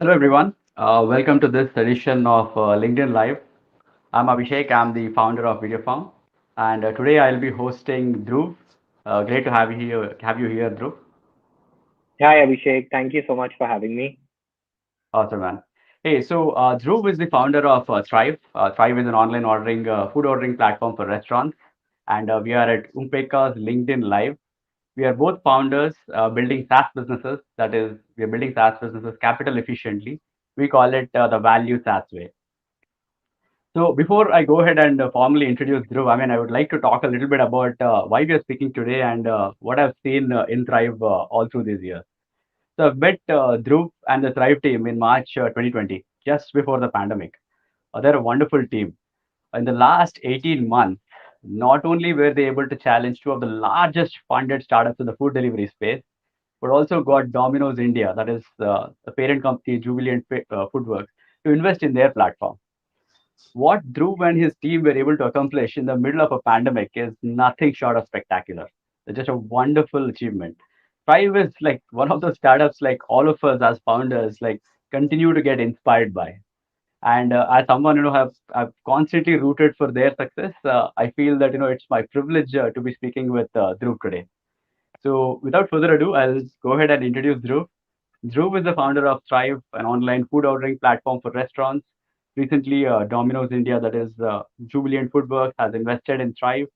Hello, everyone. Welcome to this edition of LinkedIn Live. I'm Abhishek. I'm the founder of Videoform, and today I'll be hosting Dhruv. Great to have you here. Dhruv. Hi, Abhishek. Thank you so much for having me. Awesome, man. Hey, so Dhruv is the founder of Thrive. Thrive is an online food ordering platform for restaurants, and we are at Umpeka's LinkedIn Live. We are both founders building SaaS businesses. That is, we are building SaaS businesses capital efficiently. We call it the value SaaS way. So before I go ahead and formally introduce Dhruv, I would like to talk a little bit about why we are speaking today and what I've seen in Thrive all through these years. So I've met Dhruv and the Thrive team in March 2020, just before the pandemic. They're a wonderful team. In the last 18 months, not only were they able to challenge two of the largest funded startups in the food delivery space, but also got Domino's India, that is the parent company Jubilant Foodworks, to invest in their platform. What Dhruv and his team were able to accomplish in the middle of a pandemic is nothing short of spectacular. It's just a wonderful achievement. Five is like one of those startups like all of us as founders like continue to get inspired by. And as someone have constantly rooted for their success, I feel that it's my privilege to be speaking with Dhruv today. So without further ado, I'll go ahead and introduce Dhruv. Dhruv is the founder of Thrive, an online food ordering platform for restaurants. Recently, Domino's India, that is Jubilant Foodworks, has invested in Thrive.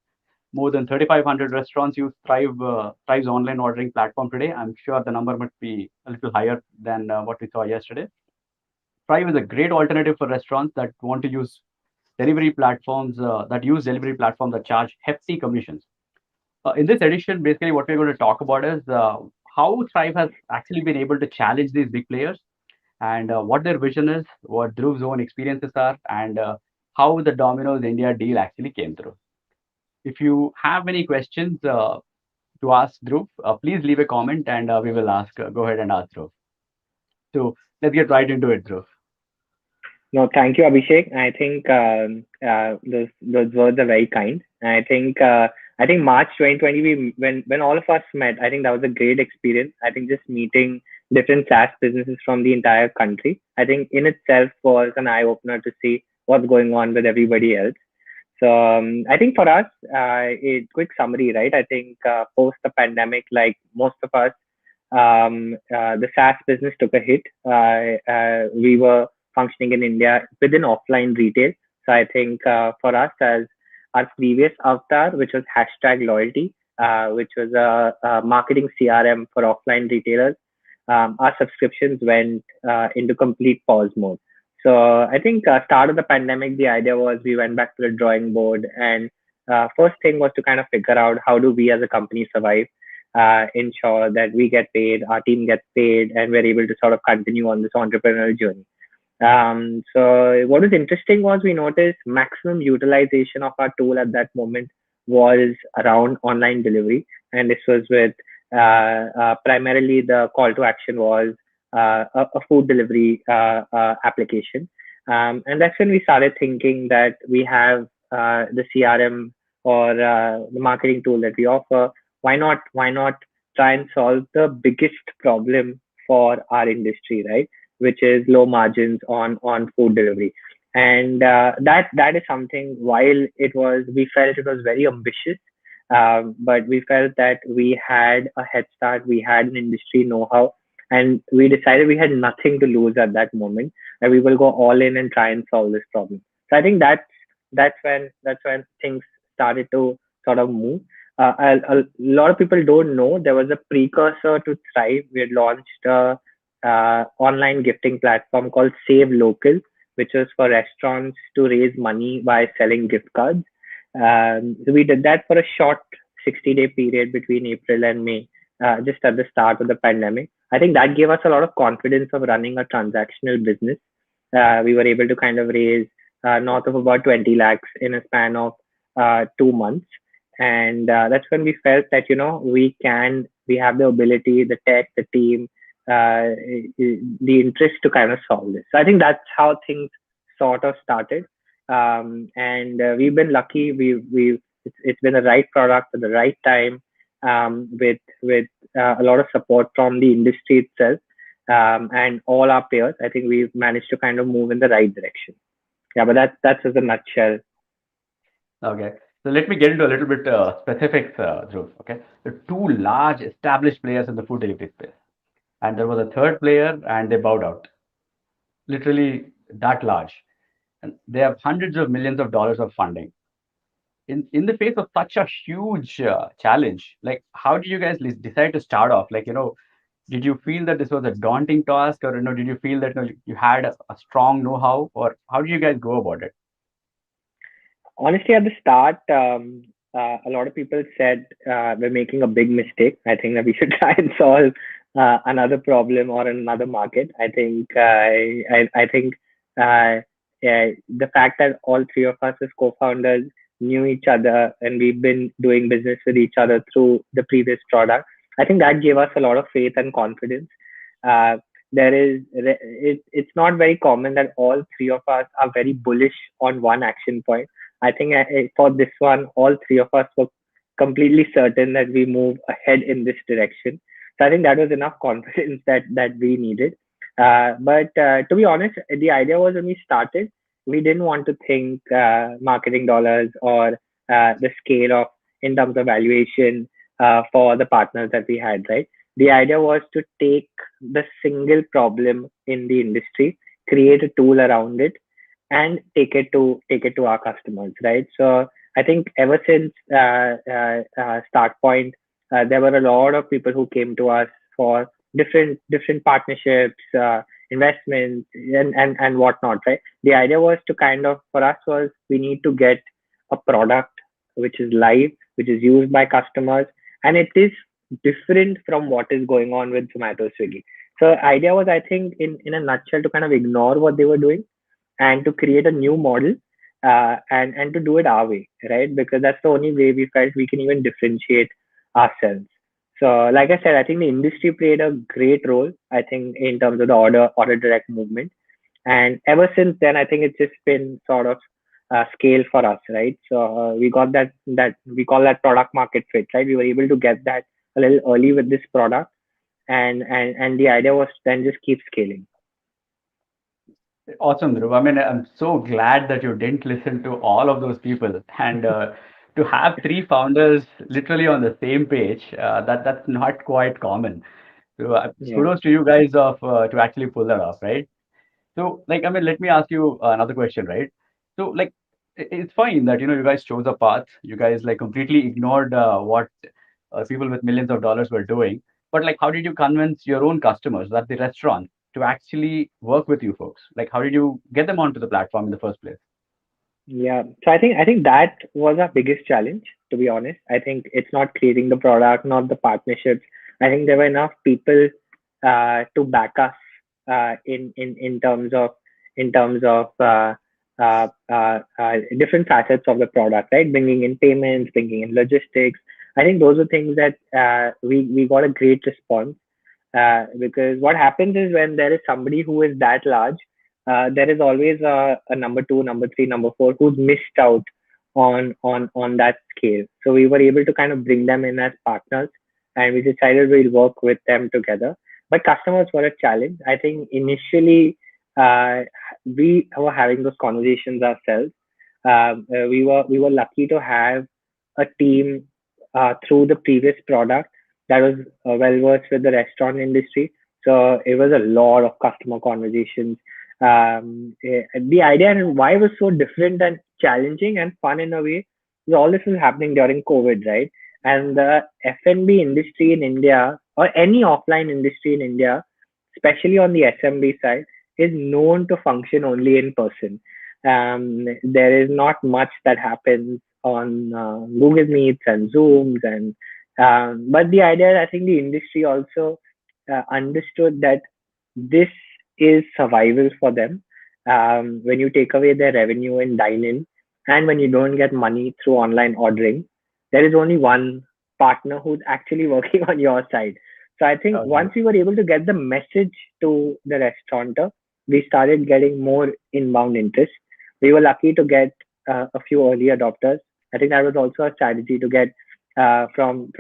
More than 3,500 restaurants use Thrive's online ordering platform today. I'm sure the number might be a little higher than what we saw yesterday. Thrive is a great alternative for restaurants that want to use delivery platforms that charge hefty commissions. In this edition, basically, what we're going to talk about is how Thrive has actually been able to challenge these big players and what their vision is, what Dhruv's own experiences are, and how the Domino's India deal actually came through. If you have any questions to ask Dhruv, please leave a comment and we will go ahead and ask Dhruv. So let's get right into it, Dhruv. No, thank you, Abhishek. I think those words are very kind. And I think March 2020, when all of us met, I think that was a great experience. I think just meeting different SaaS businesses from the entire country, I think in itself was an eye opener to see what's going on with everybody else. So I think for us, a quick summary, right? I think post the pandemic, like most of us, the SaaS business took a hit. We were functioning in India within offline retail. So I think for us, as our previous avatar, which was hashtag loyalty, which was a marketing CRM for offline retailers, our subscriptions went into complete pause mode. So I think start of the pandemic, the idea was we went back to the drawing board, and first thing was to kind of figure out how do we as a company survive, ensure that we get paid, our team gets paid, and we're able to sort of continue on this entrepreneurial journey. So what was interesting was we noticed maximum utilization of our tool at that moment was around online delivery, and this was with primarily the call to action was a food delivery application, and that's when we started thinking that we have the CRM or the marketing tool that we offer. Why not try and solve the biggest problem for our industry, right? Which is low margins on food delivery. And that is something. While we felt it was very ambitious, but we felt that we had a head start. We had an industry know-how, and we decided we had nothing to lose at that moment, and we will go all in and try and solve this problem. So I think that's when things started to sort of move. A lot of people don't know there was a precursor to Thrive. We had launched a online gifting platform called Save Local, which was for restaurants to raise money by selling gift cards. So we did that for a short 60-day period between April and May, just at the start of the pandemic. I think that gave us a lot of confidence of running a transactional business. We were able to kind of raise north of about 20 lakhs in a span of 2 months. And that's when we felt that, we have the ability, the tech, the team, the interest to kind of solve this. So I think that's how things sort of started. And we've been lucky. It's been the right product at the right time, with a lot of support from the industry itself. and all our players, I think we've managed to kind of move in the right direction. Yeah, but that's as a nutshell. Okay. So let me get into a little bit specifics, Dhruv. Okay. The two large established players in the food delivery space, and there was a third player, and they bowed out. Literally that large, and they have hundreds of millions of dollars of funding. In the face of such a huge challenge, like how did you guys decide to start off? Like did you feel that this was a daunting task, or did you feel that you had a strong know-how, or how did you guys go about it? Honestly, at the start, a lot of people said we're making a big mistake. I think that we should try and solve another problem or another market. I think yeah, the fact that all three of us as co-founders knew each other and we've been doing business with each other through the previous product, I think that gave us a lot of faith and confidence. Uh, it's not very common that all three of us are very bullish on one action point. I think for this one, all three of us were completely certain that we move ahead in this direction. So I think that was enough confidence that we needed. But to be honest, the idea was when we started, we didn't want to think marketing dollars or the scale of in terms of valuation for the partners that we had. Right. The idea was to take the single problem in the industry, create a tool around it, and take it to our customers, right? So I think ever since start point, there were a lot of people who came to us for different partnerships, investments, and whatnot, right? The idea was to kind of for us was we need to get a product which is live, which is used by customers, and it is different from what is going on with Zomato, Swiggy. So idea was, I think, in a nutshell, to kind of ignore what they were doing and to create a new model, and to do it our way, right? Because that's the only way we felt we can even differentiate ourselves. So, like I said, I think the industry played a great role. I think in terms of the order direct movement, and ever since then, I think it's just been sort of scale for us, right? So we got that we call that product market fit, right? We were able to get that a little early with this product, and the idea was then just keep scaling. Awesome, Dhruv. I mean, I'm so glad that you didn't listen to all of those people, and to have three founders literally on the same page, that's not quite common. So Yeah. kudos to you guys of to actually pull that off, right? So, like, I mean, let me ask you another question, right? So, like, it's fine that you guys chose a path. You guys like completely ignored what people with millions of dollars were doing. But like, how did you convince your own customers at the restaurant to actually work with you folks? Like, how did you get them onto the platform in the first place? Yeah. So I think that was our biggest challenge, to be honest. I think it's not creating the product, not the partnerships. I think there were enough people to back us in terms of in terms of different facets of the product, right? Bringing in payments, bringing in logistics. I think those are things that we got a great response, because what happens is when there is somebody who is that large, there is always a number two, number three, number four who's missed out on that scale. So we were able to kind of bring them in as partners, and we decided we'll work with them together. But customers were a challenge. I think initially uh, we were having those conversations ourselves. We were lucky to have a team through the previous product that was well versed with the restaurant industry. So it was a lot of customer conversations. The idea and why it was so different and challenging and fun in a way is all this was happening during COVID, right? And the F&B industry in India, or any offline industry in India, especially on the SMB side, is known to function only in person. There is not much that happens on Google Meets and Zooms, and but the idea, I think, the industry also understood that this is survival for them. When you take away their revenue in dine-in, and when you don't get money through online ordering, there is only one partner who's actually working on your side. So I think Okay. once we were able to get the message to the restaurateur, we started getting more inbound interest. We were lucky to get a few early adopters. I think that was also a strategy to get from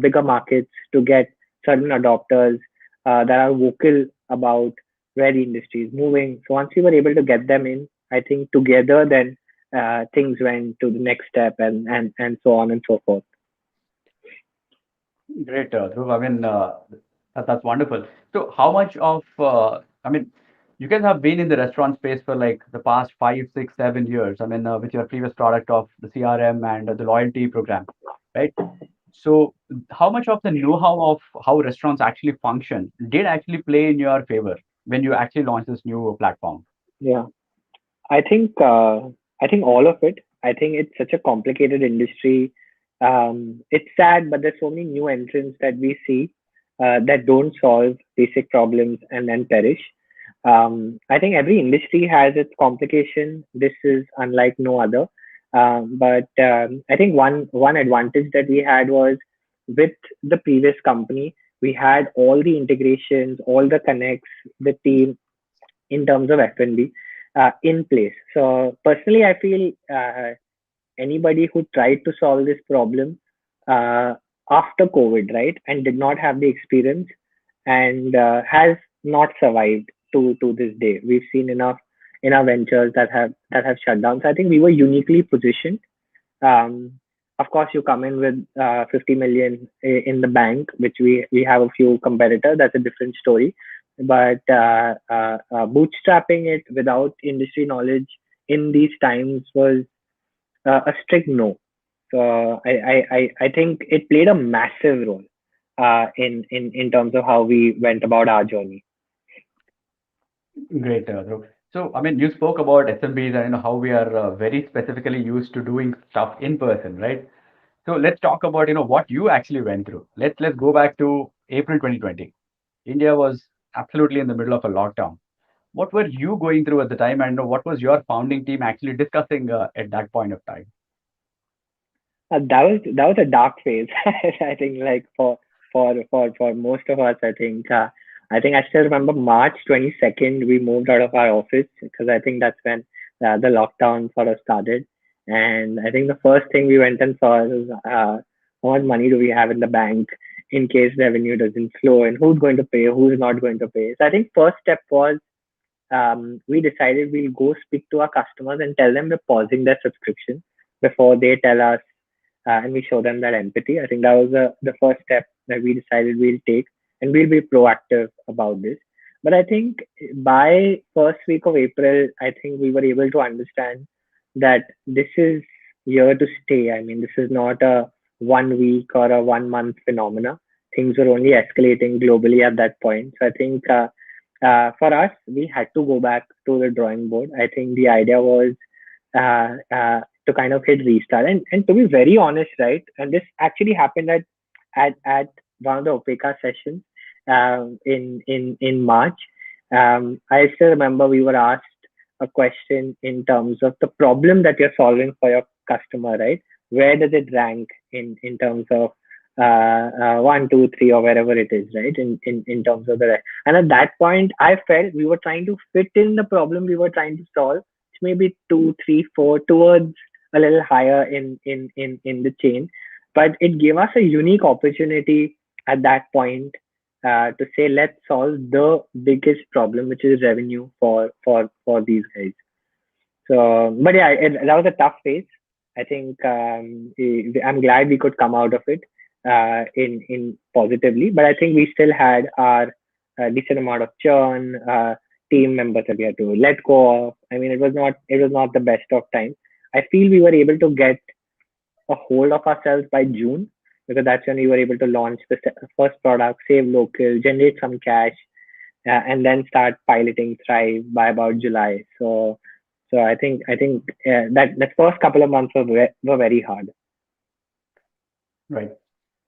bigger markets to get certain adopters that are vocal about where the industry is moving. So once we were able to get them in, I think together, then things went to the next step, and so on and so forth. Great, Dhruv. I mean, that's wonderful. So, how much of, I mean, you guys have been in the restaurant space for like the past 5, 6, 7 years. I mean, with your previous product of the CRM and the loyalty program, right? So, how much of the know-how of how restaurants actually function did actually play in your favor when you actually launched this new platform? Yeah. I think all of it. I think it's such a complicated industry. It's sad, but there's so many new entrants that we see that don't solve basic problems and then perish. I think every industry has its complication. This is unlike no other. But I think one advantage that we had was with the previous company, we had all the integrations, all the connects, the team in terms of F&B in place. So personally, I feel anybody who tried to solve this problem uh, after COVID, right, and did not have the experience and has not survived to this day. We've seen enough in our ventures that have shut down. So I think we were uniquely positioned. um, of course, you come in with 50 million in the bank, which we have a few competitors. That's a different story. But bootstrapping it without industry knowledge in these times was a strict no. So I think it played a massive role in terms of how we went about our journey. Great, Dhruv. So, I mean, you spoke about SMBs and how we are very specifically used to doing stuff in person, right? So let's talk about what you actually went through. Let's go back to April 2020. India was absolutely in the middle of a lockdown. What were you going through at the time, and what was your founding team actually discussing at that point of time? That was a dark phase. I think like for most of us, I think I still remember March 22nd we moved out of our office because I think that's when the lockdown sort of started. And I think the first thing we went and saw was how much money do we have in the bank in case revenue doesn't flow, and who's going to pay, who's not going to pay. So I think first step was we decided we'll go speak to our customers and tell them we're pausing their subscription before they tell us, and we show them that empathy. I think that was the first step that we decided we'll take, and we'll be proactive about this. But I think by first week of April, I think we were able to understand that this is here to stay. I mean, this is not a 1 week or a 1 month phenomena. Things were only escalating globally at that point. So I think for us, we had to go back to the drawing board. I think the idea was to kind of hit restart. And to be very honest, right, and this actually happened at one of the OPECA sessions in March. I still remember we were asked a question in terms of the problem that you're solving for your customer, right? Where does it rank in terms of one, two, three, or wherever it is, right? In terms of the and at that point, I felt we were trying to fit in the problem we were trying to solve, maybe two, three, four, towards a little higher in the chain. But it gave us a unique opportunity at that point to say, let's solve the biggest problem, which is revenue for these guys. So, but yeah, that was a tough phase. I think I'm glad we could come out of it in positively. But I think we still had our decent amount of churn, team members that we had to let go of. I mean, it was not the best of times. I feel we were able to get a hold of ourselves by June because that's when we were able to launch the first product, save local, generate some cash, and then start piloting Thrive by about July. So I think that first couple of months were very hard. Right.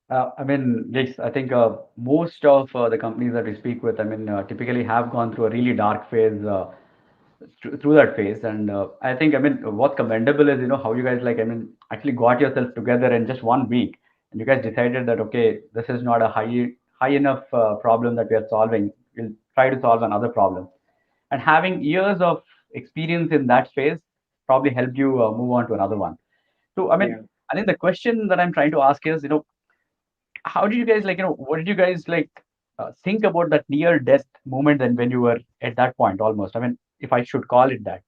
I mean, yes, I think most of the companies that we speak with, I mean, typically have gone through a really dark phase through that phase. And I think, I mean, what's commendable is, how you guys, like, I mean, actually got yourself together in just 1 week. And you guys decided that, okay, this is not a high enough problem that we are solving. We'll try to solve another problem. And having years of experience in that phase probably helped you move on to another one. So, I mean, Yeah. I think the question that I'm trying to ask is, how did you guys like, what did you guys like? think about that near death moment and when you were at that point almost. I mean, if I should call it that.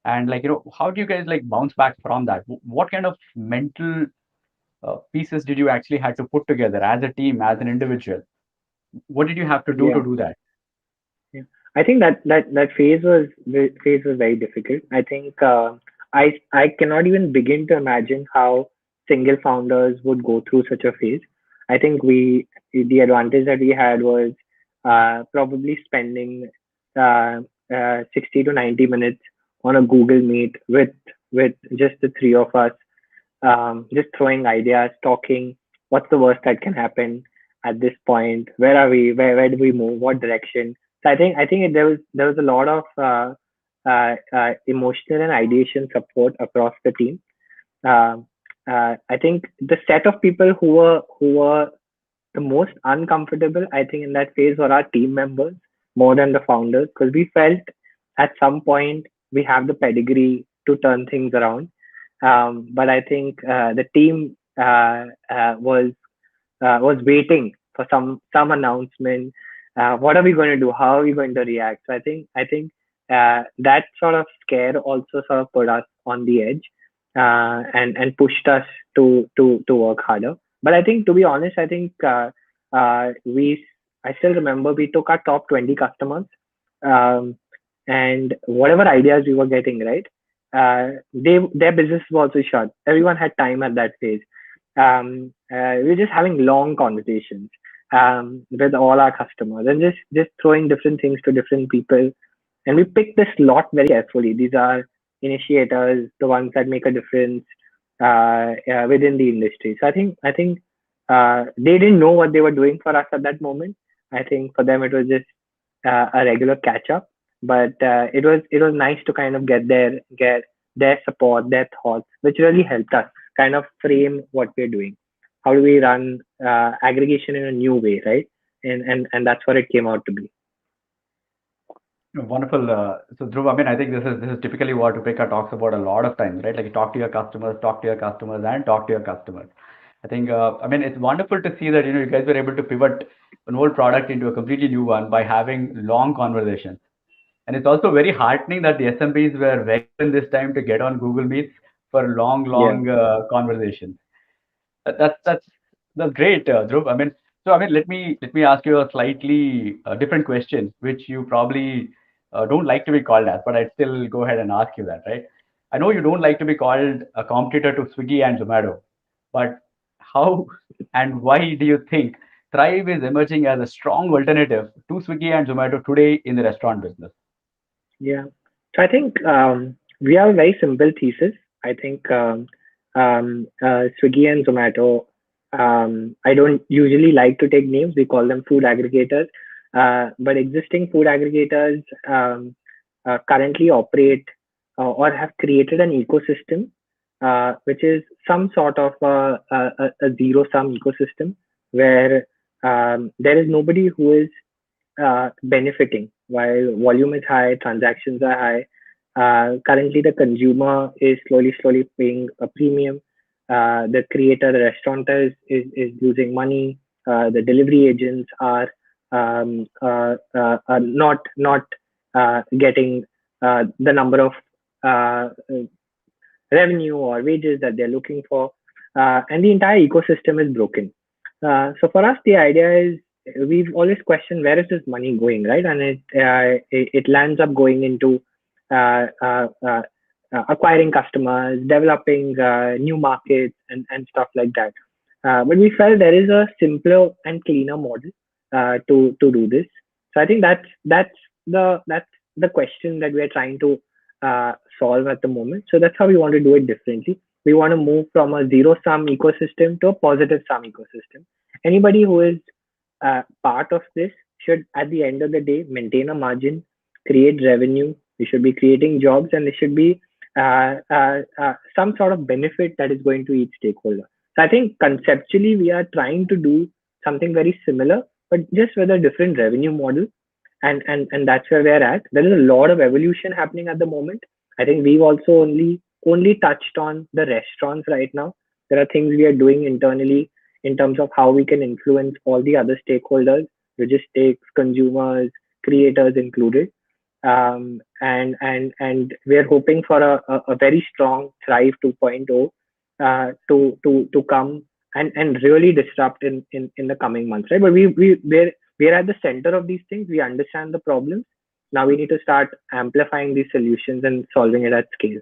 And like, how do you guys like bounce back from that? What kind of mental pieces did you actually had to put together as a team, as an individual? What did you have Yeah. to do that? Yeah. I think that phase was very difficult. I think I cannot even begin to imagine how single founders would go through such a phase. I think the advantage that we had was probably spending 60 to 90 minutes on a Google Meet with just the three of us, just throwing ideas, talking. What's the worst that can happen at this point? Where are we? Where do we move? What direction? So I think there was a lot of emotional and ideation support across the team. Um I think the set of people who were the most uncomfortable, I think, in that phase were our team members more than the founders, because we felt at some point we have the pedigree to turn things around. But I think the team was waiting for some announcement. What are we going to do? How are we going to react? So I think that sort of scare also sort of put us on the edge, and pushed us to work harder. But I think, to be honest, I think we I still remember we took our top 20 customers, um, and whatever ideas we were getting, right, their business was also shut. Everyone had time at that phase. We were just having long conversations with all our customers, and just throwing different things to different people. And we picked this lot very carefully. These are initiators, the ones that make a difference within the industry. So I think they didn't know what they were doing for us at that moment. I think for them it was just a regular catch up, but it was nice to kind of get their support, their thoughts, which really helped us kind of frame what we're doing. How do we run aggregation in a new way, right? And that's what it came out to be. Wonderful. So Dhruv, I mean, I think this is typically what Upeka talks about a lot of times, right? Like you talk to your customers, talk to your customers, and talk to your customers. I think, I mean, it's wonderful to see that you guys were able to pivot an old product into a completely new one by having long conversations. And it's also very heartening that the SMBs were very open this time to get on Google Meets for long, Yeah. long conversations. That's great, Dhruv. I mean, so I mean, let me ask you a slightly different question, which you probably don't like to be called as, but I'd still go ahead and ask you that, right? I know you don't like to be called a competitor to Swiggy and Zomato, but how and why do you think Thrive is emerging as a strong alternative to Swiggy and Zomato today in the restaurant business? Yeah. So I think we have a very simple thesis. I think Swiggy and Zomato, I don't usually like to take names. We call them food aggregators. But existing food aggregators currently operate or have created an ecosystem, which is some sort of a zero sum ecosystem where there is nobody who is benefiting while volume is high, transactions are high. Currently, the consumer is slowly paying a premium. The creator, the restaurateur is losing money. The delivery agents are not getting the number of uh, revenue or wages that they're looking for, and the entire ecosystem is broken. So for us, the idea is we've always questioned where is this money going, right? And it lands up going into uh, uh, uh, acquiring customers, developing new markets, and stuff like that. But we felt there is a simpler and cleaner model to do this. So I think that's the question that we are trying to solve at the moment. So that's how we want to do it differently. We want to move from a zero sum ecosystem to a positive sum ecosystem. Anybody who is part of this should, at the end of the day, maintain a margin, create revenue. We should be creating jobs, and there should be some sort of benefit that is going to each stakeholder. So I think conceptually we are trying to do something very similar, but just with a different revenue model, and that's where we're at. There is a lot of evolution happening at the moment. I think we've also only touched on the restaurants right now. There are things we are doing internally in terms of how we can influence all the other stakeholders. logistics, consumers, creators included. And we're hoping for a very strong Thrive 2.0 to come and really disrupt in the coming months, right? But we're at the center of these things. We understand the problems. Now we need to start amplifying these solutions and solving it at scale.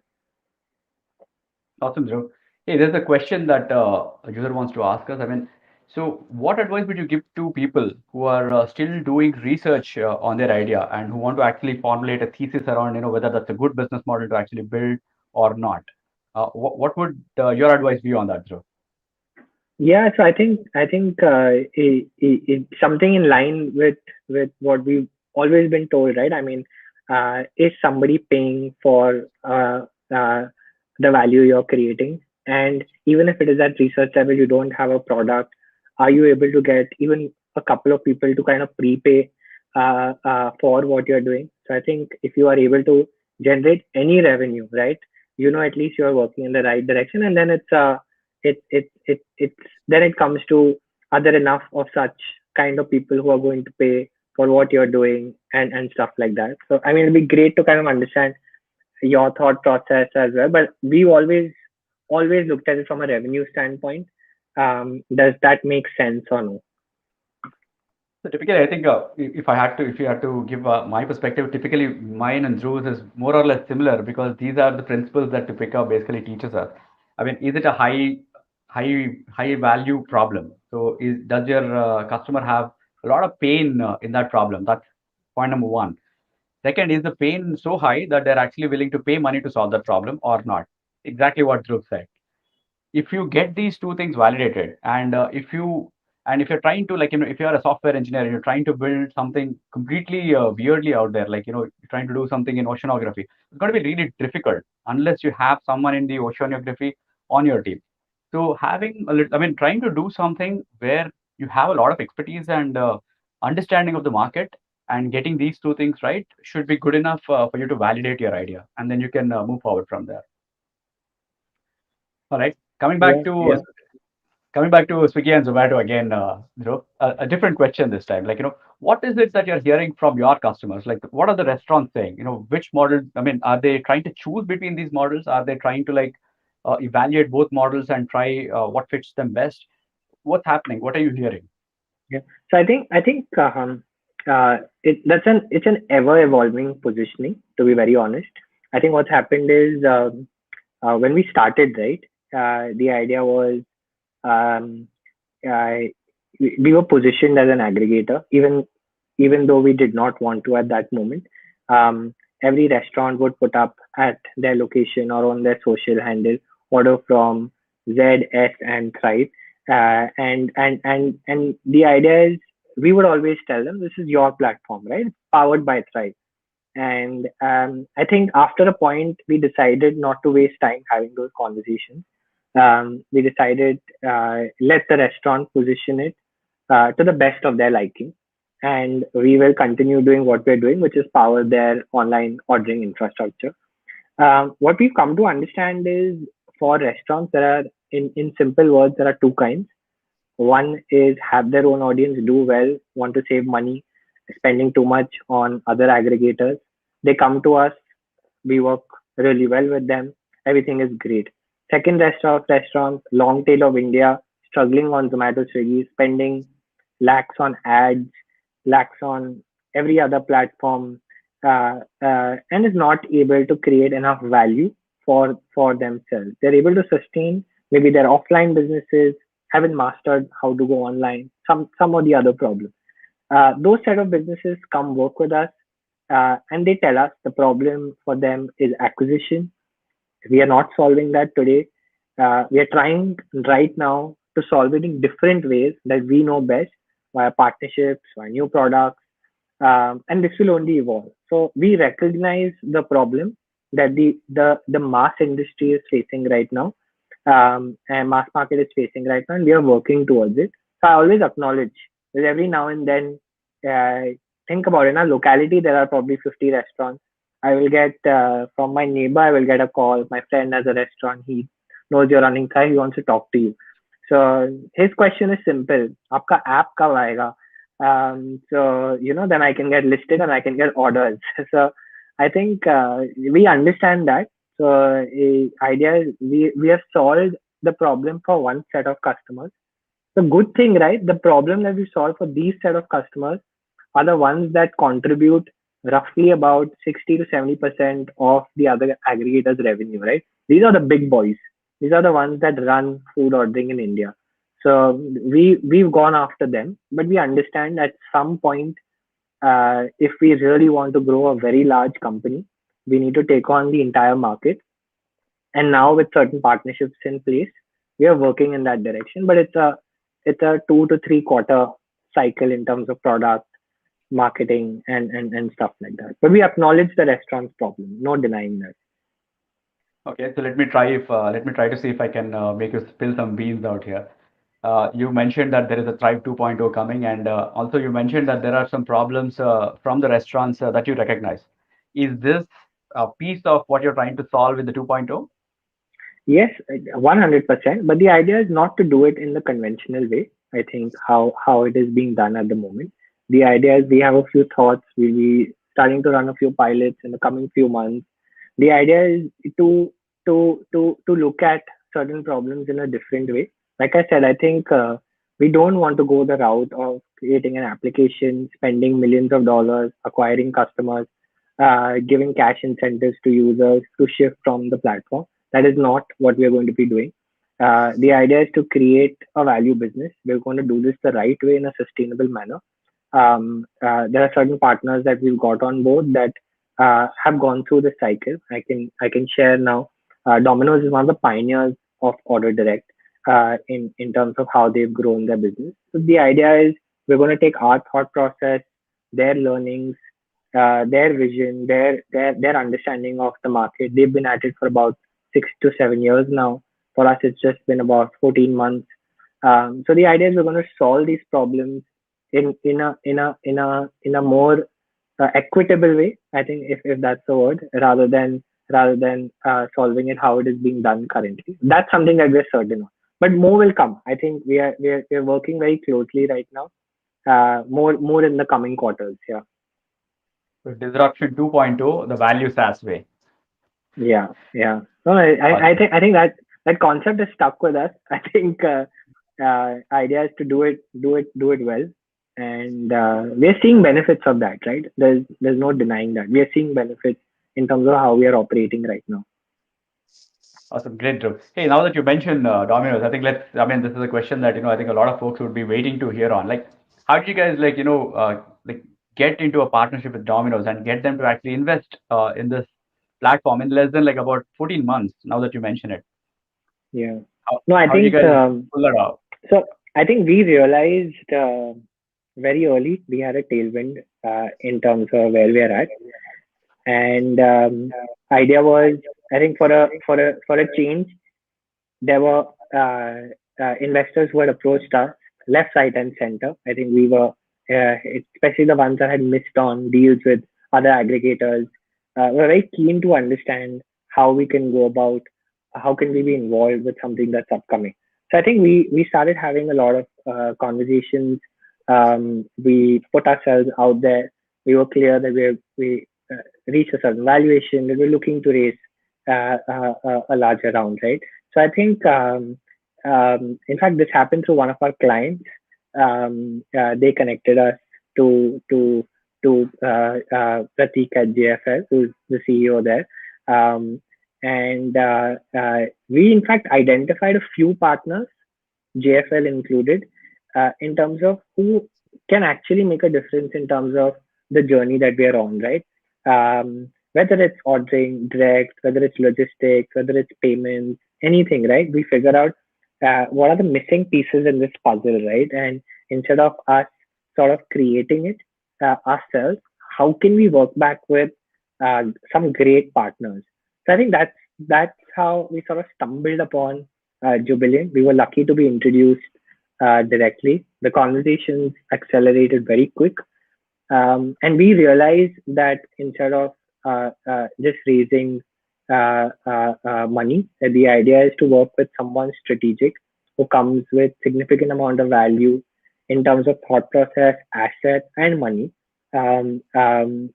Awesome, Dhruv. Hey, there's a question that a user wants to ask us. I mean, so what advice would you give to people who are still doing research on their idea and who want to actually formulate a thesis around, whether that's a good business model to actually build or not? What would your advice be on that, Dhruv? Yeah, so I think something in line with what we've always been told, right? I mean, is somebody paying for the value you're creating? And even if it is at research level, you don't have a product, are you able to get even a couple of people to kind of prepay for what you're doing? So I think if you are able to generate any revenue, right, at least you're working in the right direction, and then it's then it comes to, are there enough of such kind of people who are going to pay for what you're doing and stuff like that. So I mean, it'd be great to kind of understand your thought process as well, but we always looked at it from a revenue standpoint. Does that make sense or no? So typically, I think if you had to give my perspective, typically mine and Drew's is more or less similar because these are the principles that Tipika basically teaches us. I mean, is it a high value problem? So does your customer have a lot of pain in that problem? That's point number one. Second, is the pain so high that they're actually willing to pay money to solve that problem or not? Exactly what Dhruv said. If you get these two things validated, and if you're trying to, like, if you're a software engineer and you're trying to build something completely weirdly out there, like, you're trying to do something in oceanography, it's going to be really difficult unless you have someone in the oceanography on your team. So having a little, I mean, trying to do something where you have a lot of expertise and understanding of the market, and getting these two things right should be good enough for you to validate your idea, and then you can move forward from there. All right. Coming back Yeah, to yeah. Coming back to Swiggy and Zomato again, Dhruv, a different question this time. Like, what is it that you're hearing from your customers? Like, what are the restaurants saying? Which model? I mean, are they trying to choose between these models? Are they trying to, like, evaluate both models and try what fits them best? What's happening? What are you hearing? Yeah. So it's an ever evolving positioning, to be very honest. I think what's happened is, when we started, right, the idea was, um, uh, we were positioned as an aggregator, even though we did not want to at that moment. Um, every restaurant would put up at their location or on their social handle, order from Z, S, and Thrive. And the idea is, we would always tell them, this is your platform, right? It's powered by Thrive. And I think after a point, we decided not to waste time having those conversations. We decided, let the restaurant position it to the best of their liking. And we will continue doing what we're doing, which is power their online ordering infrastructure. What we've come to understand is, for restaurants, in simple words, there are two kinds. One is have their own audience, do well, want to save money, spending too much on other aggregators. They come to us, we work really well with them. Everything is great. Second restaurants, long tail of India, struggling on Zomato, Swiggy, spending lakhs on ads, lakhs on every other platform, and is not able to create enough value for themselves. They're able to sustain maybe their offline businesses, haven't mastered how to go online, some of the other problems. Those set of businesses come work with us, and they tell us the problem for them is acquisition. We are not solving that today. We are trying right now to solve it in different ways that we know best, via partnerships, via new products, and this will only evolve. So we recognize the problem that the mass industry is facing right now, and mass market is facing right now, and we are working towards it. So I always acknowledge that every now and then, uh, think about it. In our locality, there are probably 50 restaurants. I will get, from my neighbor, I will get a call. My friend has a restaurant. He knows you're running Thai. He wants to talk to you. So his question is simple. आपका app कब आएगा? So then I can get listed and I can get orders. So I think we understand that. So idea is we have solved the problem for one set of customers. The good thing, right? The problem that we solve for these set of customers are the ones that contribute roughly about 60 to 70% of the other aggregators' revenue, right? These are the big boys. These are the ones that run food ordering in India. So we've gone after them, but we understand at some point, if we really want to grow a very large company, we need to take on the entire market. And now with certain partnerships in place, we are working in that direction. But it's a 2 to 3 quarter cycle in terms of product marketing and stuff like that. But we acknowledge the restaurant's problem, no denying that. Okay, so let me try to see if I can make you spill some beans out here. You mentioned that there is a Thrive 2.0 coming, and also you mentioned that there are some problems from the restaurants that you recognize. Is this a piece of what you're trying to solve with the 2.0? Yes, 100%. But the idea is not to do it in the conventional way. I think how it is being done at the moment. The idea is we have a few thoughts. We'll be starting to run a few pilots in the coming few months. The idea is to look at certain problems in a different way. Like I said, I think we don't want to go the route of creating an application, spending millions of dollars, acquiring customers, giving cash incentives to users to shift from the platform. That is not what we are going to be doing. The idea is to create a value business. We're going to do this the right way in a sustainable manner. There are certain partners that we've got on board that have gone through the cycle. I can share now. Domino's is one of the pioneers of Order Direct in terms of how they've grown their business. So the idea is we're going to take our thought process, their learnings, their vision, their understanding of the market. They've been at it for about 6 to 7 years now. For us, it's just been about 14 months. So the idea is we're going to solve these problems in a more equitable way. I think if that's the word, rather than solving it how it is being done currently. That's something that we're certain of. But more will come. I think we are working very closely right now. More in the coming quarters. Yeah. So Disruption 2.0, the value SaaS way. Yeah, yeah. No, I think that concept is stuck with us. I think idea is to do it well, and we're seeing benefits of that, right? There's no denying that we are seeing benefits in terms of how we are operating right now. Awesome, great, Drew. Hey, now that you mentioned Domino's, I mean, this is a question that, I think a lot of folks would be waiting to hear on. Like, how did you guys, like get into a partnership with Domino's and get them to actually invest in this platform in less than like about 14 months, now that you mention it? Yeah. How, No, I how did you think guys pull that off? so. I think we realized very early we had a tailwind in terms of where we are at, and idea was I think for a change there were investors who had approached us left, right, and center. I think we were, especially the ones that had missed on deals with other aggregators, were very keen to understand how we can go about, how can we be involved with something that's upcoming. So I think we started having a lot of conversations. We put ourselves out there. We were clear that we reached a certain valuation, that we're looking to raise a larger round, right? So I think, in fact, this happened through one of our clients. They connected us to Pratik at JFL, who's the CEO there. And we, in fact, identified a few partners, JFL included, in terms of who can actually make a difference in terms of the journey that we are on, right? Whether it's ordering direct, whether it's logistics, whether it's payments, anything, right? We figure out what are the missing pieces in this puzzle, right? And instead of us sort of creating it ourselves, how can we work back with some great partners? So I think that's how we sort of stumbled upon Jubilant. We were lucky to be introduced directly. The conversations accelerated very quick, and we realized that instead of just raising money, that the idea is to work with someone strategic who comes with significant amount of value in terms of thought process, asset, and money. So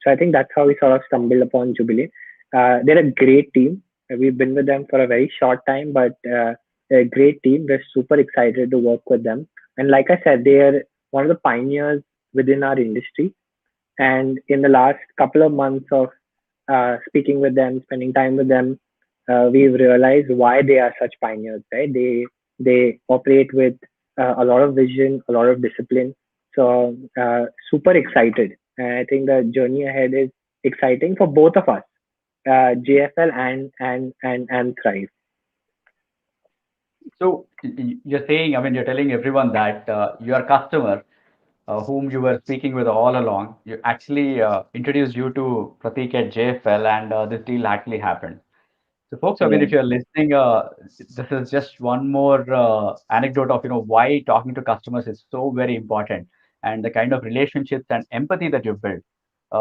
I think that's how we sort of stumbled upon Jubilee. They're a great team. We've been with them for a very short time, but they're a great team. We're super excited to work with them. And like I said, they are one of the pioneers within our industry. And in the last couple of months of speaking with them, spending time with them, we've realized why they are such pioneers, right? They operate with a lot of vision, a lot of discipline. So super excited, and I think the journey ahead is exciting for both of us, JFL and Thrive. So you're saying, I mean, you're telling everyone that your customer, whom you were speaking with all along, you actually introduced you to Pratik at JFL, and this deal actually happened. So, folks, I mean, Yeah, if you're listening, this is just one more anecdote of why talking to customers is so very important, and the kind of relationships and empathy that you build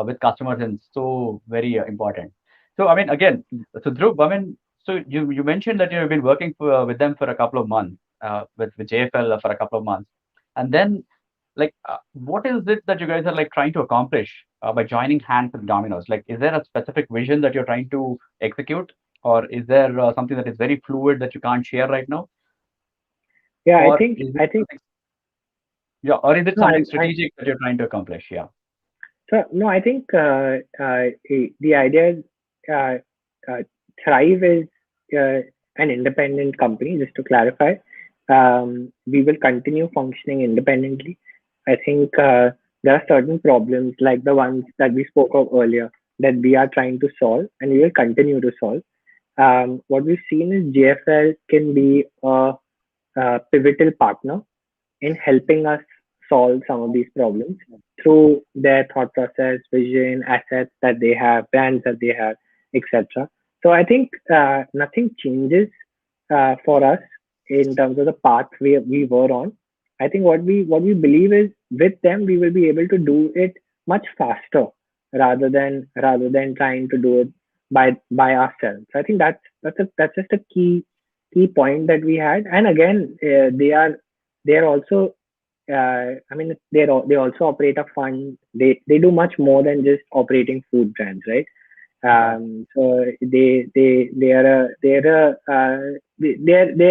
with customers is so very important. So, I mean, again, so Dhruv, I mean, so you mentioned that you've been working with them for a couple of months, with JFL for a couple of months, and then like what is it that you guys are like trying to accomplish by joining hands with Domino's? Like, is there a specific vision that you're trying to execute, or is there something that is very fluid that you can't share right now, yeah. I or think is it I think something, yeah, or is it no, something I strategic that you're trying to accomplish? Yeah. so no, I think the idea is uh, uh, Thrive is an independent company. Just to clarify, we will continue functioning independently. I think there are certain problems like the ones that we spoke of earlier that we are trying to solve, and we will continue to solve. What we've seen is JFL can be a pivotal partner in helping us solve some of these problems through their thought process, vision, assets that they have, brands that they have, etc. So I think nothing changes for us in terms of the path we were on. I think what we believe is with them we will be able to do it much faster rather than trying to do it by ourselves. I think that's just a key point that we had. And again, they are also I mean, they also operate a fund. They do much more than just operating food brands, right? Yeah. So they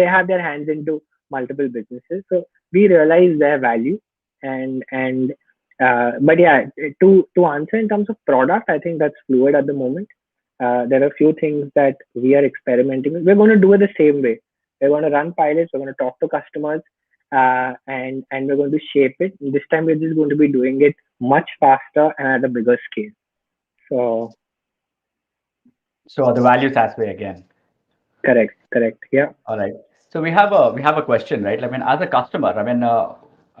have their hands into multiple businesses. So we realize their value, and but yeah, to answer in terms of product, I think that's fluid at the moment. There are a few things that we are experimenting with. We're going to do it the same way. We're going to run pilots. We're going to talk to customers, and we're going to shape it. This time, we're just going to be doing it much faster and at a bigger scale. So So the values aspect again. correct, correct. Yeah. All right. So we have a question, right? I mean, as a customer, I mean,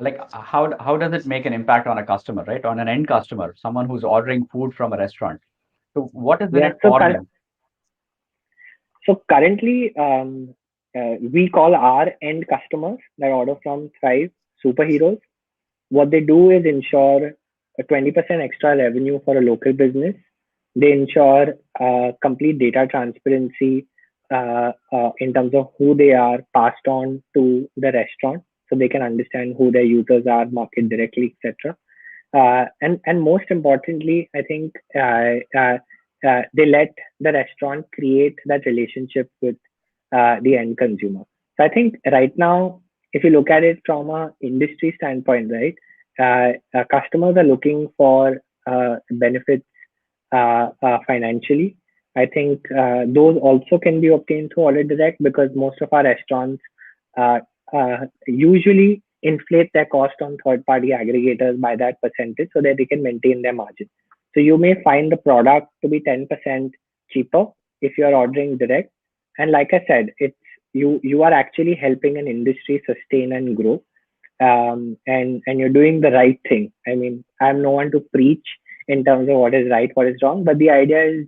like how does it make an impact on a customer, right? On an end customer, someone who's ordering food from a restaurant. So what is in Yeah. it for them? So currently, we call our end customers that order from Thrive superheroes. What they do is ensure a 20% extra revenue for a local business. They ensure complete data transparency in terms of who they are passed on to the restaurant so they can understand who their users are, market directly, etc. And most importantly, I think they let the restaurant create that relationship with the end consumer. So I think right now, if you look at it from a industry standpoint, right, customers are looking for benefits financially. I think those also can be obtained through Order Direct because most of our restaurants uh, usually inflate their cost on third party aggregators by that percentage so that they can maintain their margin. So you may find the product to be 10% cheaper if you are ordering direct. And like I said, it's you are actually helping an industry sustain and grow. And you're doing the right thing. I mean, I'm no one to preach in terms of what is right, what is wrong, but the idea is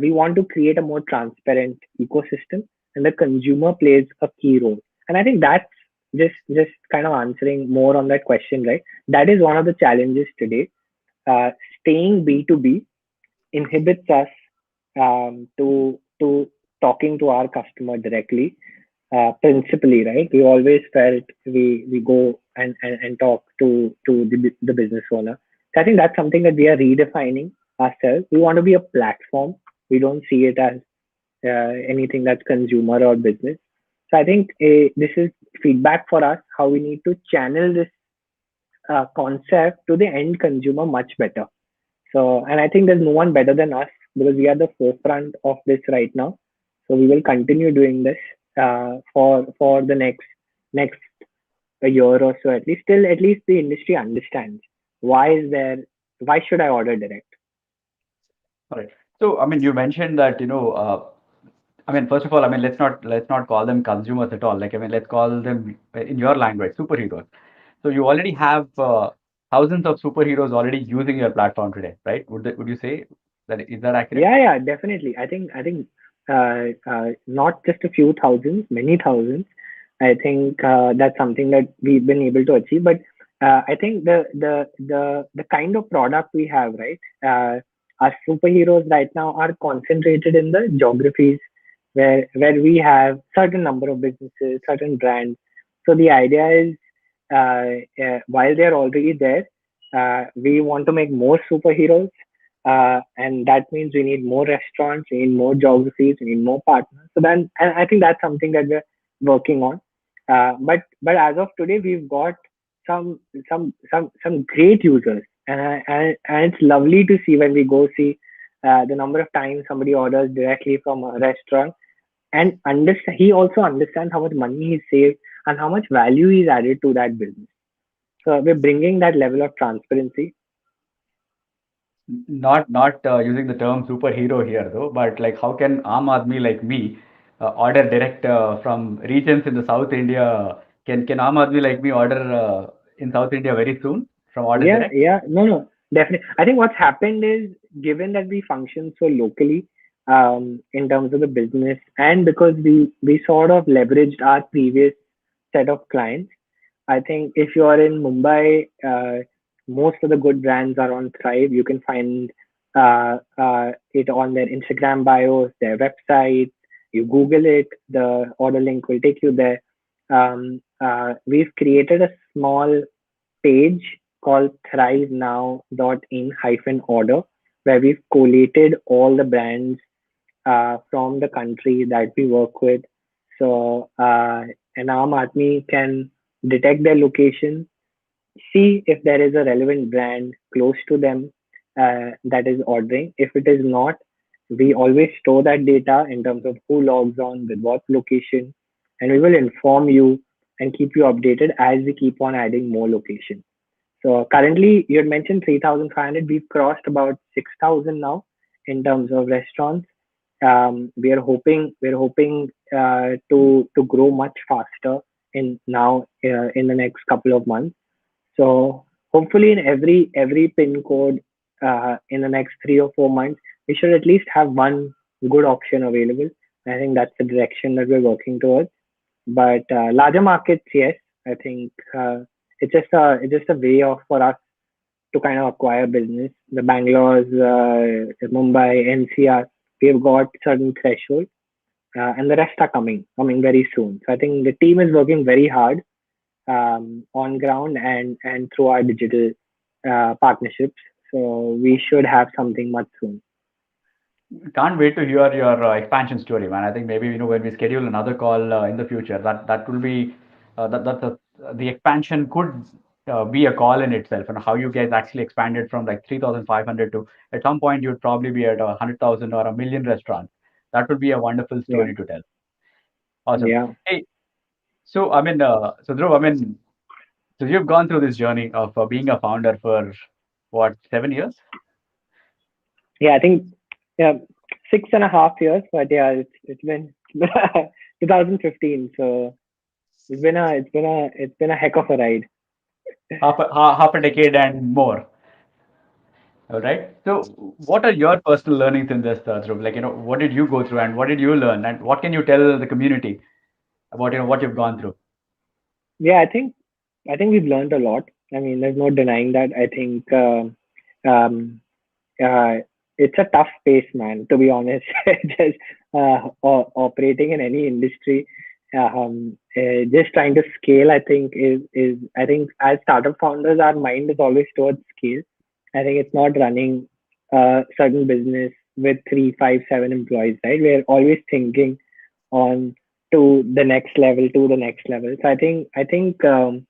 we want to create a more transparent ecosystem, and the consumer plays a key role. And I think that's just kind of answering more on that question, right? That is one of the challenges today. Staying B2B inhibits us to talking to our customer directly. principally, right? We always felt we go and talk to the business owner. So I think that's something that we are redefining ourselves. We want to be a platform. We don't see it as anything that's consumer or business. So I think this is feedback for us how we need to channel this concept to the end consumer much better. So, and I think there's no one better than us because we are the forefront of this right now. So we will continue doing this for the next a year or so at least. Till at least the industry understands why should I order direct? All right. So, I mean, you mentioned that, I mean, first of all, I mean, let's not call them consumers at all. Like, I mean, let's call them in your language, superheroes. So you already have thousands of superheroes already using your platform today, right? Would you say that is that accurate? Yeah, definitely. I think not just a few thousands, many thousands. I think that's something that we've been able to achieve. But I think the kind of product we have, right? Our superheroes right now are concentrated in the geographies where we have certain number of businesses, certain brands. So the idea is, while they're already there, we want to make more superheroes, and that means we need more restaurants, we need more geographies, we need more partners. So then, and I think that's something that we're working on. But as of today, we've got some great users, and it's lovely to see when we go see the number of times somebody orders directly from a restaurant, and understand he also understands how much money he saved and how much value he's added to that business. So we're bringing that level of transparency. Not using the term superhero here though, but like how can Aam Aadmi like me order direct from regions in the South India? Can Aam Aadmi like me order in South India very soon from order Yeah, direct? yeah, no, definitely. I think what's happened is, given that we function so locally, in terms of the business, and because we sort of leveraged our previous set of clients. I think if you are in Mumbai, most of the good brands are on Thrive. You can find it on their Instagram bios, their website. You Google it, the order link will take you there. We've created a small page called thrivenow.in-order, where we've collated all the brands from the country that we work with. So an Aam Aadmi can detect their location, see if there is a relevant brand close to them that is ordering. If it is not, we always store that data in terms of who logs on with what location, and we will inform you and keep you updated as we keep on adding more locations. So currently, you had mentioned 3,500. We've crossed about 6,000 now in terms of restaurants. We're hoping to grow much faster in the next couple of months. So hopefully, in every pin code, in the next 3 or 4 months, we should at least have one good option available. I think that's the direction that we're working towards. But larger markets, yes, I think it's just a way of for us to kind of acquire business. The Bangalore's, Mumbai, NCR, we've got certain threshold, and the rest are coming very soon. So I think the team is working very hard on ground and through our digital partnerships. So we should have something much soon. Can't wait to hear your expansion story, man. I think maybe when we schedule another call in the future, that will be the expansion could be a call in itself, and how you guys actually expanded from like 3,500 to at some point you'd probably be at 100,000 or a million restaurants. That would be a wonderful Yeah, story to tell. Awesome. yeah, Hey, so I mean, so Dhruv, I mean, so you've gone through this journey of being a founder for what, 7 years? yeah. I think, yeah, 6.5 years, but yeah, it's been 2015. So it's been a heck of a ride. Half a decade and more. All right. So, what are your personal learnings in this, Dhruv? Like, what did you go through and what did you learn? And what can you tell the community about, what you've gone through? Yeah, I think we've learned a lot. I mean, there's no denying that. I think um, uh, it's a tough space, man. To be honest, just operating in any industry. just trying to scale, I think is I think as startup founders, our mind is always towards scale. I think it's not running a certain business with three, five, seven employees, right? We're always thinking on to the next level, to the next level. So I think um,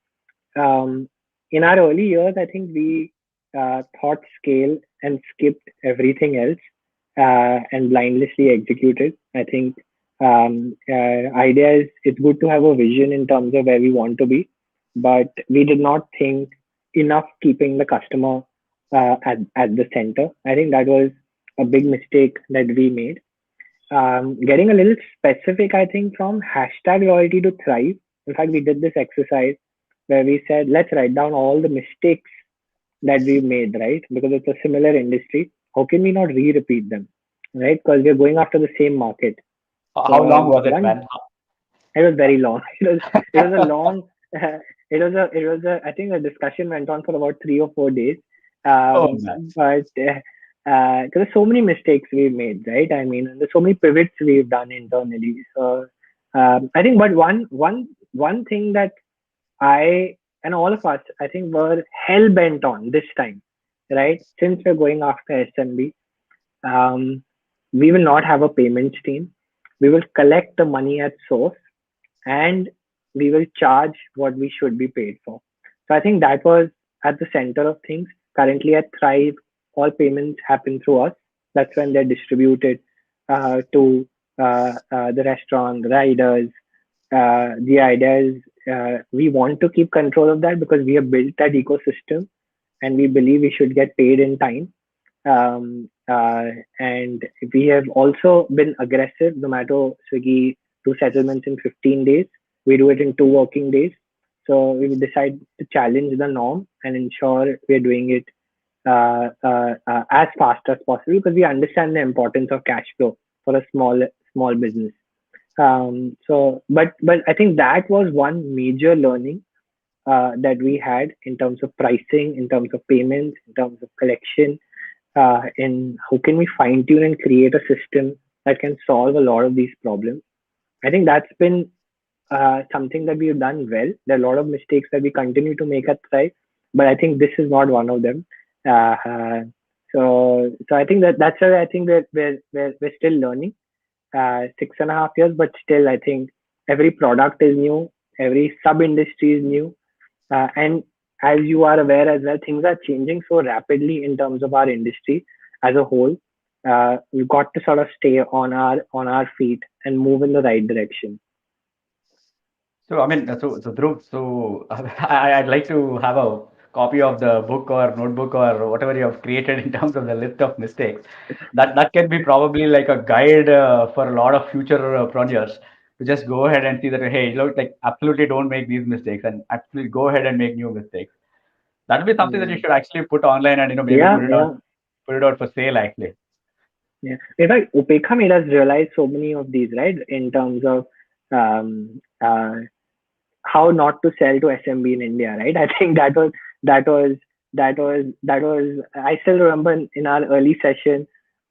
in our early years, I think we thought scale and skipped everything else and blindlessly executed. I think idea is it's good to have a vision in terms of where we want to be, but we did not think enough keeping the customer at the center. I think that was a big mistake that we made. Getting a little specific, I think, from hashtag loyalty to thrive. In fact, we did this exercise where we said, let's write down all the mistakes that we made, right? Because it's a similar industry. How can we not re-repeat them, right? Because we're going after the same market. How long So was it, one, man? it was very long. It was a long. It was a. I think the discussion went on for about 3 or 4 days. Oh man. But there's so many mistakes we've made, right? I mean, there's so many pivots we've done internally. So I think, but one thing that I and all of us, I think, were hell bent on this time, right? Since we're going after SMB, um, we will not have a payments team. We will collect the money at source and we will charge what we should be paid for. So I think that was at the center of things. Currently at Thrive, all payments happen through us. That's when they're distributed to the restaurant, the riders. The idea is we want to keep control of that because we have built that ecosystem and we believe we should get paid in time. And we have also been aggressive. Zomato, Swiggy do settlements in 15 days. We do it in 2 working days. So we decide to challenge the norm and ensure we're doing it as fast as possible because we understand the importance of cash flow for a small business. But I think that was one major learning that we had in terms of pricing, in terms of payments, in terms of collection, in how can we fine tune and create a system that can solve a lot of these problems. I think that's been something that we've done well. There are a lot of mistakes that we continue to make at Thrive, but I think this is not one of them. Uh, uh, so I think that's why I think we're still learning. 6.5 years, but still, I think every product is new, every sub industry is new, and as you are aware as well, things are changing so rapidly in terms of our industry as a whole. We've got to sort of stay on our feet and move in the right direction. So I mean, so Dhruv, so I'd like to have a copy of the book or notebook or whatever you have created in terms of the list of mistakes. That can be probably like a guide for a lot of future projects to just go ahead and see that hey, look, like absolutely don't make these mistakes and absolutely go ahead and make new mistakes. That'll be something that you Mm. should actually put online and maybe Yeah, yeah, put it out for sale actually. yeah. In fact, Upekha made us realize so many of these, right? In terms of um, uh, how not to sell to SMB in India, right? I think that was that was. I still remember in our early session,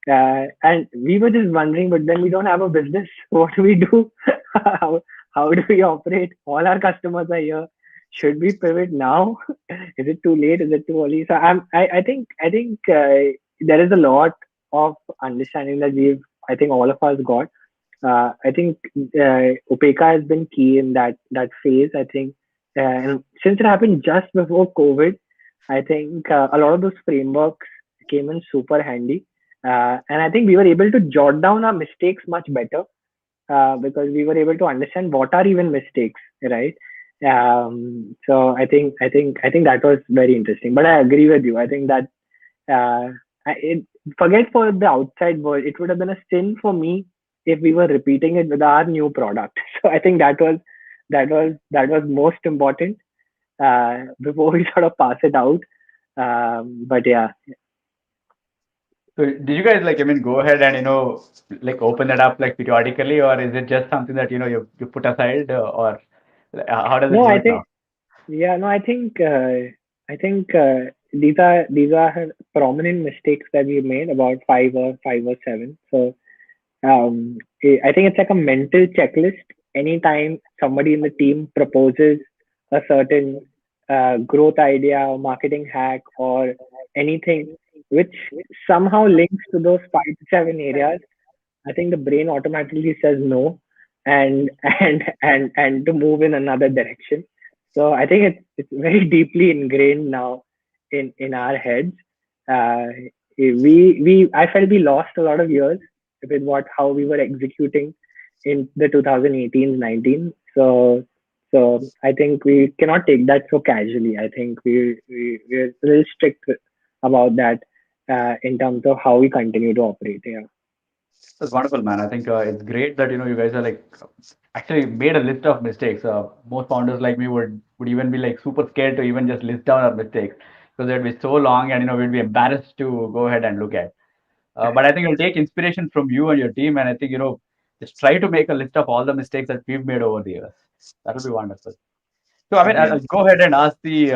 and we were just wondering, but then we don't have a business. What do we do? how how do we operate? All our customers are here. Should we pivot now? Is it too late? Is it too early? So I think there is a lot of understanding that I think all of us got. I think Upeka has been key in that phase. I think, and since it happened just before COVID, I think a lot of those frameworks came in super handy, and I think we were able to jot down our mistakes much better because we were able to understand what are even mistakes, right? So I think that was very interesting. But I agree with you. I think that uh, forget for the outside world, it would have been a sin for me if we were repeating it with our new product. So I think that was most important before we sort of pass it out. But yeah, So did you guys like go ahead and like open that up like periodically, or is it just something that you put aside, or how does it no, I work now? think yeah, no, I think these are prominent mistakes that we made about five or seven. So I think it's like a mental checklist. anytime somebody in the team proposes a certain growth idea or marketing hack or anything which somehow links to those 5 to 7 areas, I think the brain automatically says no and and to move in another direction. So I think it's very deeply ingrained now in our heads. Uh, we I felt we lost a lot of years with what how we were executing in the 2018 19. So I think we cannot take that so casually. I think we're a little strict about that in terms of how we continue to operate. Yeah. That's wonderful, man. I think it's great that you guys are like actually made a list of mistakes. Most founders like me would even be like super scared to even just list down our mistakes because they'd be so long and we'd be embarrassed to go ahead and look at. But I think you'll take inspiration from you and your team, and I think just try to make a list of all the mistakes that we've made over the years. That would be wonderful. So, I mean, I'll Agreed. go ahead and ask the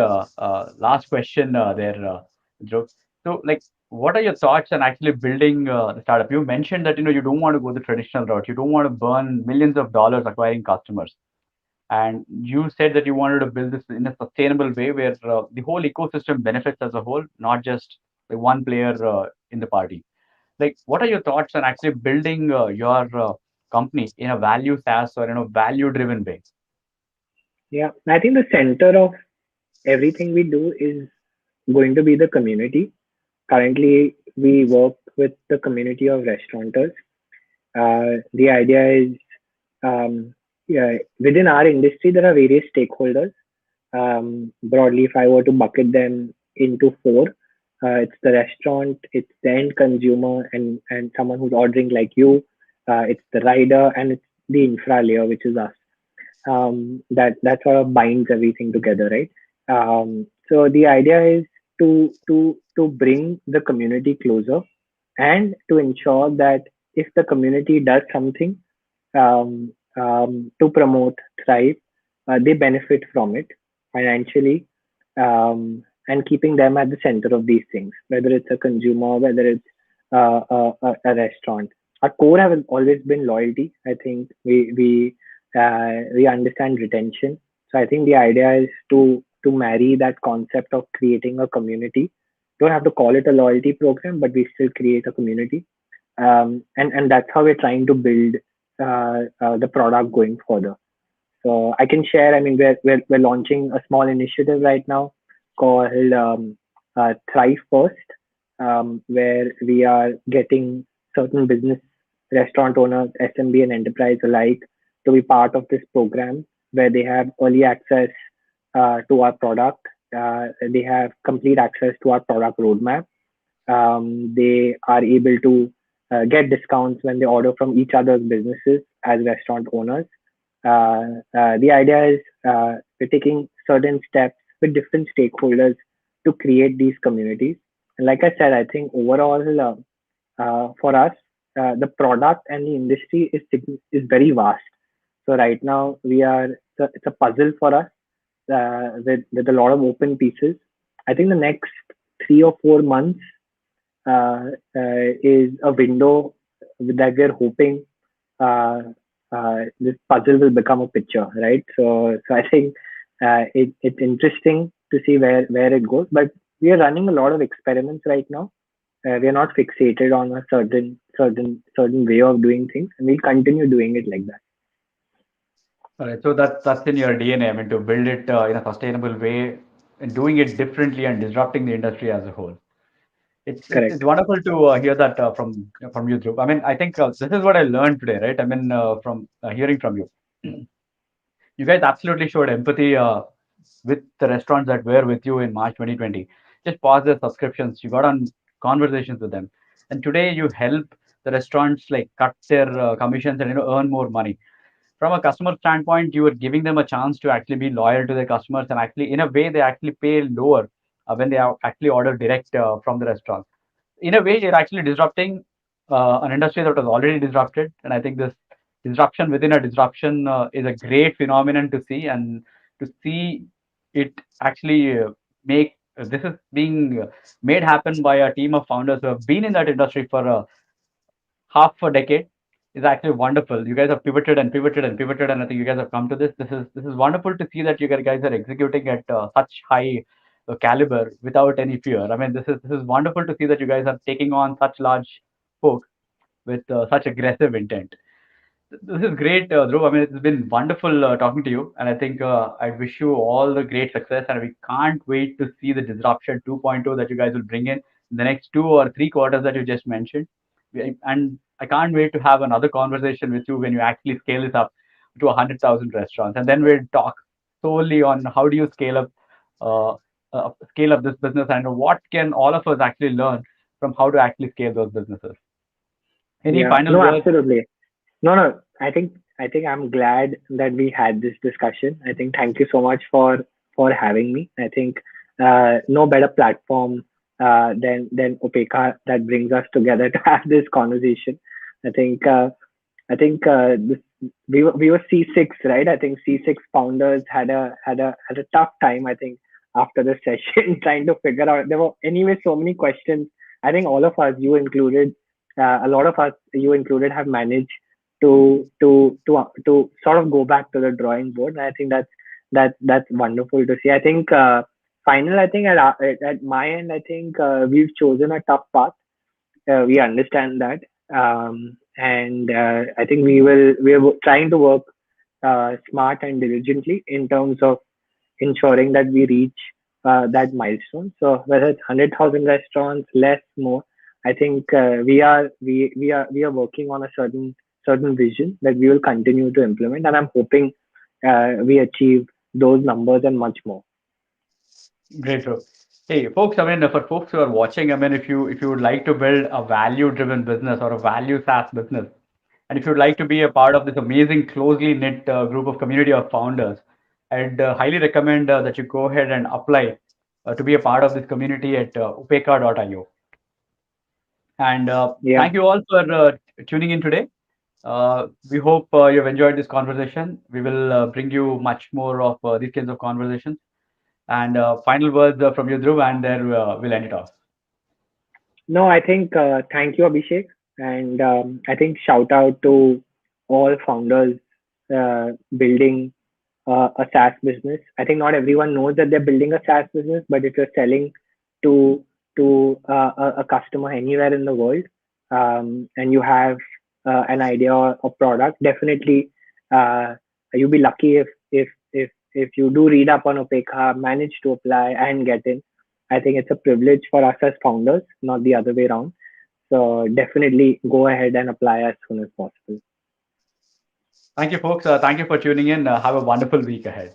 last question there, Dhruv. So, like, what are your thoughts on actually building the startup? You mentioned that you don't want to go the traditional route. You don't want to burn millions of dollars acquiring customers, and you said that you wanted to build this in a sustainable way where the whole ecosystem benefits as a whole, not just the one player in the party. Like, what are your thoughts on actually building your company in a value SaaS or value driven way? Yeah. I think the center of everything we do is going to be the community. Currently, we work with the community of restaurateurs. The idea is, yeah, within our industry, there are various stakeholders. Broadly, if I were to bucket them into four, it's the restaurant, it's the end consumer, and someone who's ordering like you. It's the rider, and it's the infra layer, which is us. That sort of binds everything together, right? So the idea is to bring the community closer and to ensure that if the community does something to promote Thrive, they benefit from it financially, and keeping them at the center of these things, whether it's a consumer, whether it's a restaurant. Our core has always been loyalty. I think we understand retention. So I think the idea is to marry that concept of creating a community. Don't have to call it a loyalty program, but we still create a community, and that's how we're trying to build the product going further. So I can share. I mean, we're launching a small initiative right now called Thrive First, where we are getting certain business restaurant owners, SMB and enterprise alike, to be part of this program where they have early access to our product. They have complete access to our product roadmap. They are able to get discounts when they order from each other's businesses as restaurant owners. The idea is we're taking certain steps with different stakeholders to create these communities. And like I said, I think overall for us, the product and the industry is very vast. So right now it's a puzzle for us with a lot of open pieces. I think the next 3 or 4 months is a window that we're hoping this puzzle will become a picture, right? So I think it's interesting to see where it goes. But we are running a lot of experiments right now. We are not fixated on a certain way of doing things, and we'll continue doing it like that. All right, so that's in your DNA. I mean, to build it in a sustainable way and doing it differently and disrupting the industry as a whole. It's Correct. wonderful to hear that from you, Dhruv. I mean, I think this is what I learned today, right? I mean, from hearing from you, you guys absolutely showed empathy with the restaurants that were with you in March 2020. Just pause their subscriptions. You got on conversations with them, and today you help the restaurants like cut their commissions and earn more money. From a customer standpoint, you are giving them a chance to actually be loyal to their customers, and actually in a way they actually pay lower when they actually order direct from the restaurant. In a way, you're actually disrupting an industry that was already disrupted, and I think this disruption within a disruption is a great phenomenon to see, and to see it actually make this is being made happen by a team of founders who have been in that industry for half a decade. is actually wonderful. You guys have pivoted and pivoted and pivoted, and I think you guys have come to this. This is wonderful to see that you guys are executing at such high caliber without any fear. I mean, this is wonderful to see that you guys are taking on such large folks with such aggressive intent. This is great, Dhruv. I mean, it's been wonderful talking to you, and I think I wish you all the great success. And we can't wait to see the disruption 2.0 that you guys will bring in the next 2 or 3 quarters that you just mentioned. And I can't wait to have another conversation with you when you actually scale this up to 100,000 restaurants, and then we'll talk solely on how do you uh, scale up this business, and what can all of us actually learn from how to actually scale those businesses. Any Yeah, final no, words? absolutely. No, no. I think I'm glad that we had this discussion. I think thank you so much for having me. I think no better platform than Opeka that brings us together to have this conversation. I think this, we were C6, right? I think C6 founders had a tough time. I think after the session trying to figure out, there were anyway so many questions. I think all of us, you included, a lot of us, you included, have managed to sort of go back to the drawing board. And I think that's wonderful to see. I think I think at my end, I think we've chosen a tough path. We understand that, and I think we're trying to work smart and diligently in terms of ensuring that we reach that milestone. So whether it's 100,000 restaurants, less, more, I think we are working on a certain vision that we will continue to implement, and I'm hoping we achieve those numbers and much more. Great, bro. Hey, folks, I mean, for folks who are watching, I mean, if you would like to build a value-driven business or a value SaaS business, and if you'd like to be a part of this amazing, closely knit group of community of founders, I'd highly recommend that you go ahead and apply to be a part of this community at upeka.io. And Yeah. thank you all for tuning in today. We hope you've enjoyed this conversation. We will bring you much more of these kinds of conversations. And final words from you, Dhruv, and then we'll end it off. No, I think thank you, Abhishek, and I think shout out to all founders building a SaaS business. I think not everyone knows that they're building a SaaS business, but if you're selling to a customer anywhere in the world, and you have an idea or a product, definitely you'll be lucky if you do read up on Opeka, manage to apply and get in. I think it's a privilege for us as founders, not the other way around. So definitely go ahead and apply as soon as possible. Thank you, folks. Thank you for tuning in. Have a wonderful week ahead.